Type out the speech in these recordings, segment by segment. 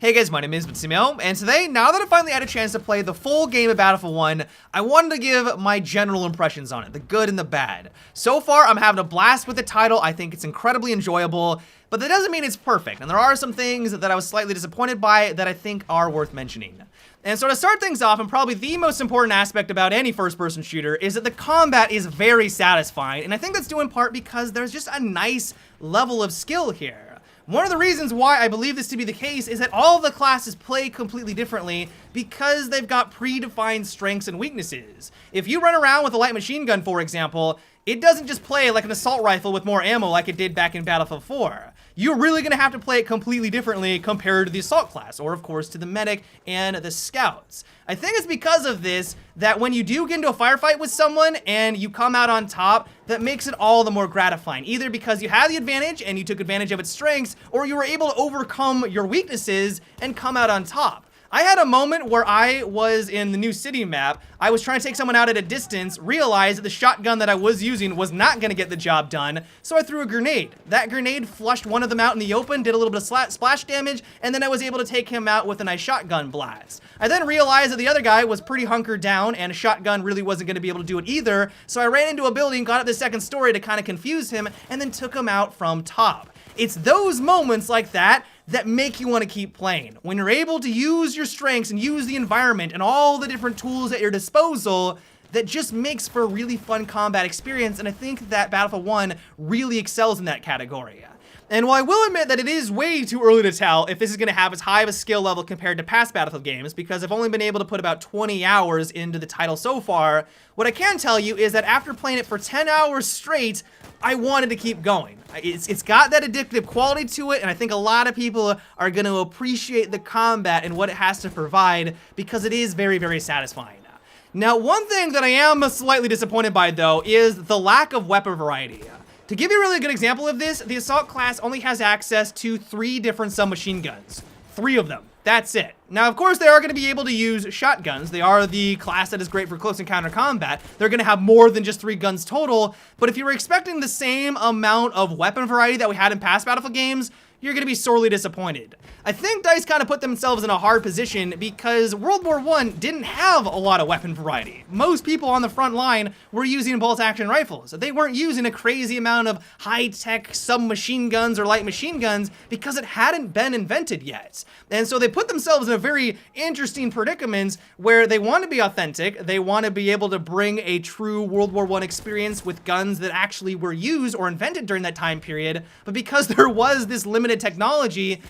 Hey guys, my name is Simeo, and today, now that I finally had a chance to play the full game of Battlefield 1, I wanted to give my general impressions on it, the good and the bad. So far, I'm having a blast with the title. I think it's incredibly enjoyable, but that doesn't mean it's perfect, and there are some things that I was slightly disappointed by that I think are worth mentioning. And so to start things off, and probably the most important aspect about any first-person shooter is that the combat is very satisfying, and I think that's due in part because there's just a nice level of skill here. One of the reasons why I believe this to be the case is that all the classes play completely differently because they've got predefined strengths and weaknesses. If you run around with a light machine gun, for example, it doesn't just play like an assault rifle with more ammo like it did back in Battlefield 4. You're really going to have to play it completely differently compared to the assault class, or of course to the medic and the scouts. I think it's because of this that when you do get into a firefight with someone and you come out on top, that makes it all the more gratifying, either because you had the advantage and you took advantage of its strengths, or you were able to overcome your weaknesses and come out on top. I had a moment where I was in the new city map. I was trying to take someone out at a distance, realized that the shotgun that I was using was not going to get the job done, so I threw a grenade. That grenade flushed one of them out in the open, did a little bit of splash damage, and then I was able to take him out with a nice shotgun blast. I then realized that the other guy was pretty hunkered down, and a shotgun really wasn't going to be able to do it either, so I ran into a building, got up the second story to kind of confuse him, and then took him out from top. It's those moments like that that make you want to keep playing. When you're able to use your strengths and use the environment and all the different tools at your disposal, that just makes for a really fun combat experience, and I think that Battlefield 1 really excels in that category. And while I will admit that it is way too early to tell if this is going to have as high of a skill level compared to past Battlefield games, because I've only been able to put about 20 hours into the title so far, what I can tell you is that after playing it for 10 hours straight, I wanted to keep going. It's got that addictive quality to it, and I think a lot of people are going to appreciate the combat and what it has to provide because it is very, very satisfying. Now, one thing that I am slightly disappointed by, though, is the lack of weapon variety. To give you a really good example of this, the assault class only has access to 3 different submachine guns. 3 of them. That's it. Now, of course, they are going to be able to use shotguns. They are the class that is great for close encounter combat. They're going to have more than just 3 guns total, but if you were expecting the same amount of weapon variety that we had in past Battlefield games, you're going to be sorely disappointed. I think DICE kind of put themselves in a hard position because World War I didn't have a lot of weapon variety. Most people on the front line were using bolt-action rifles. They weren't using a crazy amount of high-tech submachine guns or light machine guns because it hadn't been invented yet. And so they put themselves in a very interesting predicament where they want to be authentic, they want to be able to bring a true World War I experience with guns that actually were used or invented during that time period, but because there was this limited technology,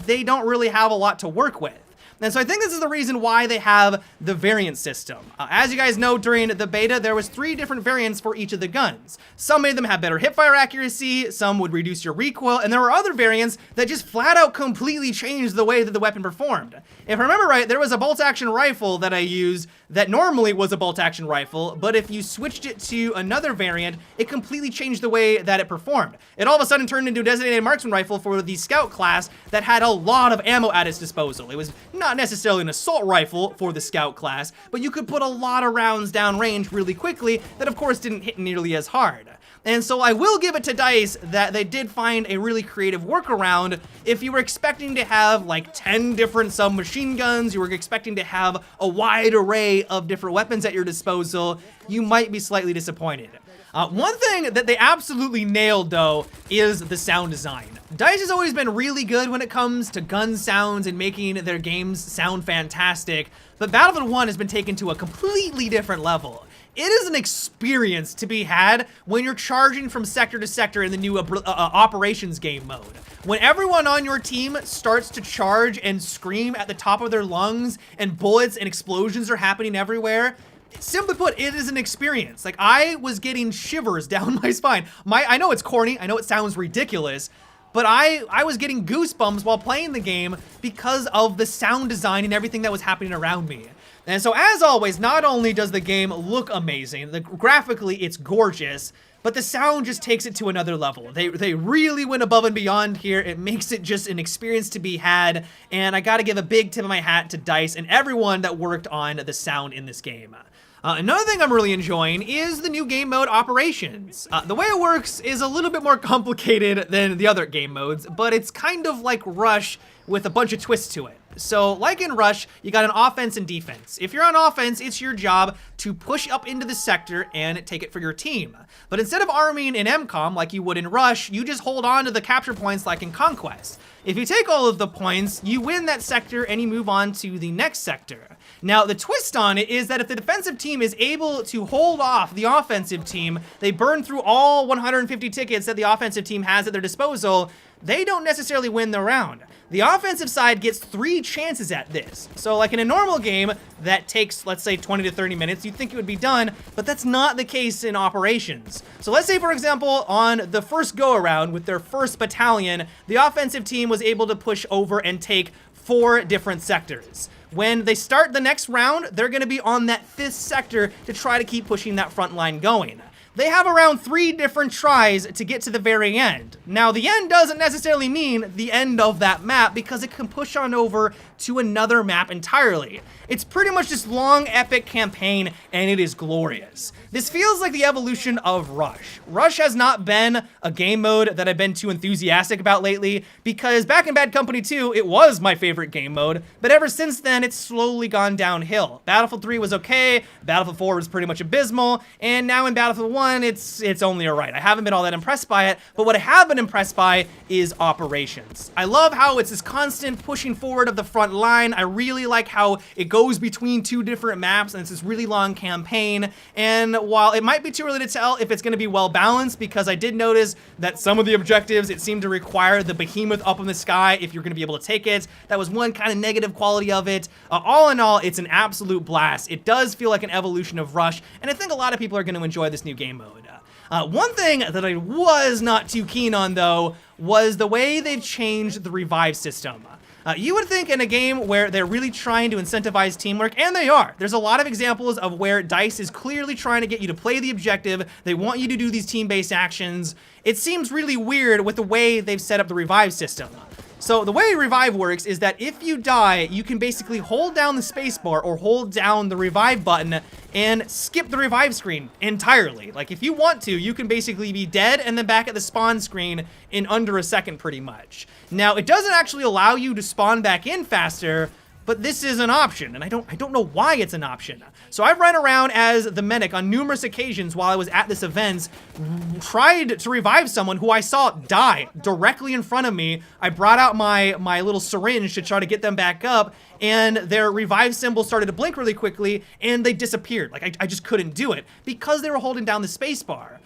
they don't really have a lot to work with. And so I think this is the reason why they have the variant system. As you guys know, during the beta, there was 3 different variants for each of the guns. Some made them have better hipfire accuracy, some would reduce your recoil, and there were other variants that just flat out completely changed the way that the weapon performed. If I remember right, there was a bolt-action rifle that I used that normally was a bolt-action rifle, but if you switched it to another variant, it completely changed the way that it performed. It all of a sudden turned into a designated marksman rifle for the scout class that had a lot of ammo at its disposal. It was not necessarily an assault rifle for the scout class, but you could put a lot of rounds down range really quickly that of course didn't hit nearly as hard. And so I will give it to DICE that they did find a really creative workaround. If you were expecting to have like 10 different submachine guns, you were expecting to have a wide array of different weapons at your disposal, you might be slightly disappointed. One thing that they absolutely nailed, though, is the sound design. DICE has always been really good when it comes to gun sounds and making their games sound fantastic, but Battlefield 1 has been taken to a completely different level. It is an experience to be had when you're charging from sector to sector in the new operations game mode. When everyone on your team starts to charge and scream at the top of their lungs and bullets and explosions are happening everywhere, simply put, it is an experience. Like, I was getting shivers down my spine. I know it's corny, I know it sounds ridiculous, but I was getting goosebumps while playing the game because of the sound design and everything that was happening around me. And so, as always, not only does the game look amazing, graphically it's gorgeous, but the sound just takes it to another level. They really went above and beyond here. It makes it just an experience to be had, and I gotta give a big tip of my hat to DICE and everyone that worked on the sound in this game. Another thing I'm really enjoying is the new game mode Operations. The way it works is a little bit more complicated than the other game modes, but it's kind of like Rush, with a bunch of twists to it. So like in Rush, you got an offense and defense. If you're on offense, it's your job to push up into the sector and take it for your team. But instead of arming in MCOM like you would in Rush, you just hold on to the capture points like in Conquest. If you take all of the points, you win that sector and you move on to the next sector. Now, the twist on it is that if the defensive team is able to hold off the offensive team, they burn through all 150 tickets that the offensive team has at their disposal, they don't necessarily win the round. The offensive side gets 3 chances at this. So like in a normal game that takes, let's say 20 to 30 minutes, you'd think it would be done, but that's not the case in operations. So let's say, for example, on the first go around with their first battalion, the offensive team was able to push over and take 4 different sectors. When they start the next round, they're gonna be on that 5th sector to try to keep pushing that front line going. They have around 3 different tries to get to the very end. Now, the end doesn't necessarily mean the end of that map because it can push on over to another map entirely. It's pretty much this long, epic campaign, and it is glorious. This feels like the evolution of Rush. Rush has not been a game mode that I've been too enthusiastic about lately, because back in Bad Company 2, it was my favorite game mode, but ever since then, it's slowly gone downhill. Battlefield 3 was okay, Battlefield 4 was pretty much abysmal, and now in Battlefield 1, it's only alright. I haven't been all that impressed by it, but what I have been impressed by is operations. I love how it's this constant pushing forward of the front line. I really like how it goes between 2 different maps, and it's this really long campaign. And while it might be too early to tell if it's going to be well balanced, because I did notice that some of the objectives, it seemed to require the behemoth up in the sky if you're going to be able to take it. That was one kind of negative quality of it. All in all, it's an absolute blast. It does feel like an evolution of Rush, and I think a lot of people are going to enjoy this new game mode. One thing that I was not too keen on, though, was the way they've changed the revive system. You would think in a game where they're really trying to incentivize teamwork, and they are. There's a lot of examples of where DICE is clearly trying to get you to play the objective. They want you to do these team-based actions. It seems really weird with the way they've set up the revive system. So the way revive works is that if you die, you can basically hold down the spacebar or hold down the revive button and skip the revive screen entirely. Like if you want to, you can basically be dead and then back at the spawn screen in under a second pretty much. Now, it doesn't actually allow you to spawn back in faster, but this is an option, and I don't know why it's an option. So I've run around as the medic on numerous occasions while I was at this event, tried to revive someone who I saw die directly in front of me. I brought out my little syringe to try to get them back up, and their revive symbol started to blink really quickly, and they disappeared. Like, I just couldn't do it because they were holding down the space bar.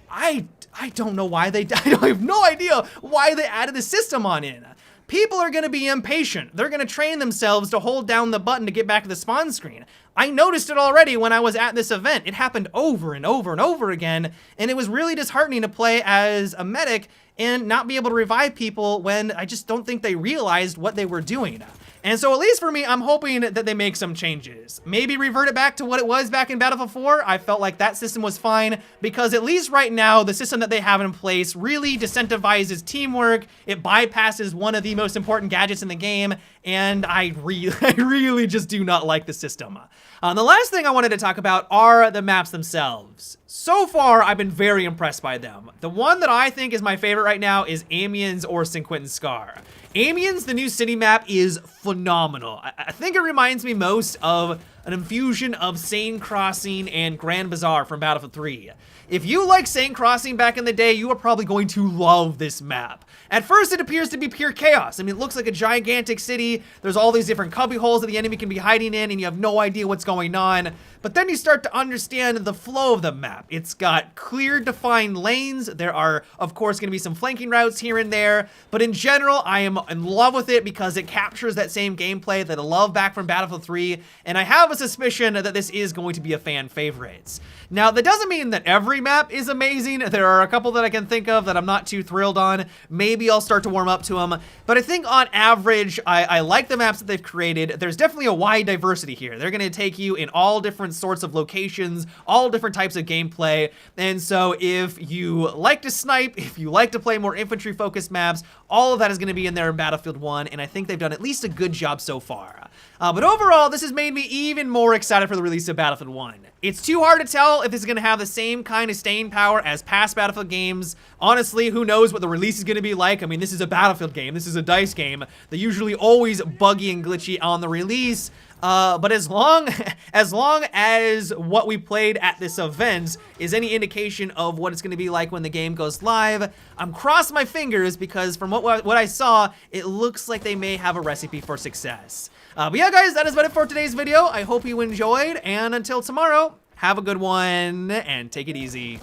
I don't know why I have no idea why they added the system on in. People are going to be impatient. They're going to train themselves to hold down the button to get back to the spawn screen. I noticed it already when I was at this event. It happened over and over and over again, and it was really disheartening to play as a medic and not be able to revive people when I just don't think they realized what they were doing. And so at least for me, I'm hoping that they make some changes. Maybe revert it back to what it was back in Battlefield 4. I felt like that system was fine because at least right now, the system that they have in place really disincentivizes teamwork. It bypasses one of the most important gadgets in the game, and I really just do not like the system. The last thing I wanted to talk about are the maps themselves. So far, I've been very impressed by them. The one that I think is my favorite right now is Amiens or St. Quentin Scar. Amiens, the new city map, is phenomenal. I think it reminds me most of an infusion of Seine Crossing and Grand Bazaar from Battlefield 3. If you like Seine Crossing back in the day, you are probably going to love this map. At first, it appears to be pure chaos. I mean, it looks like a gigantic city. There's all these different cubby holes that the enemy can be hiding in, and you have no idea what's going on. But then you start to understand the flow of the map. It's got clear, defined lanes. There are, of course, going to be some flanking routes here and there. But in general, I am in love with it because it captures that same gameplay that I love back from Battlefield 3. And I have a suspicion that this is going to be a fan favorite. Now, that doesn't mean that every map is amazing. There are a couple that I can think of that I'm not too thrilled on. Maybe I'll start to warm up to them. But I think on average, I like the maps that they've created. There's definitely a wide diversity here. They're going to take you in all different sorts of locations, all different types of gameplay. And so if you like to snipe, if you like to play more infantry focused maps, all of that is going to be in there in Battlefield 1. And I think they've done at least a good job so far. But overall, this has made me even even more excited for the release of Battlefield 1. It's too hard to tell if it's going to have the same kind of staying power as past Battlefield games. Honestly, who knows what the release is going to be like? I mean, this is a Battlefield game. This is a DICE game. They're usually always buggy and glitchy on the release. But as long as what we played at this event is any indication of what it's going to be like when the game goes live, I'm crossing my fingers because from what I saw, it looks like they may have a recipe for success. But yeah, guys, that is about it for today's video. I hope you enjoyed, and until tomorrow, have a good one and take it easy.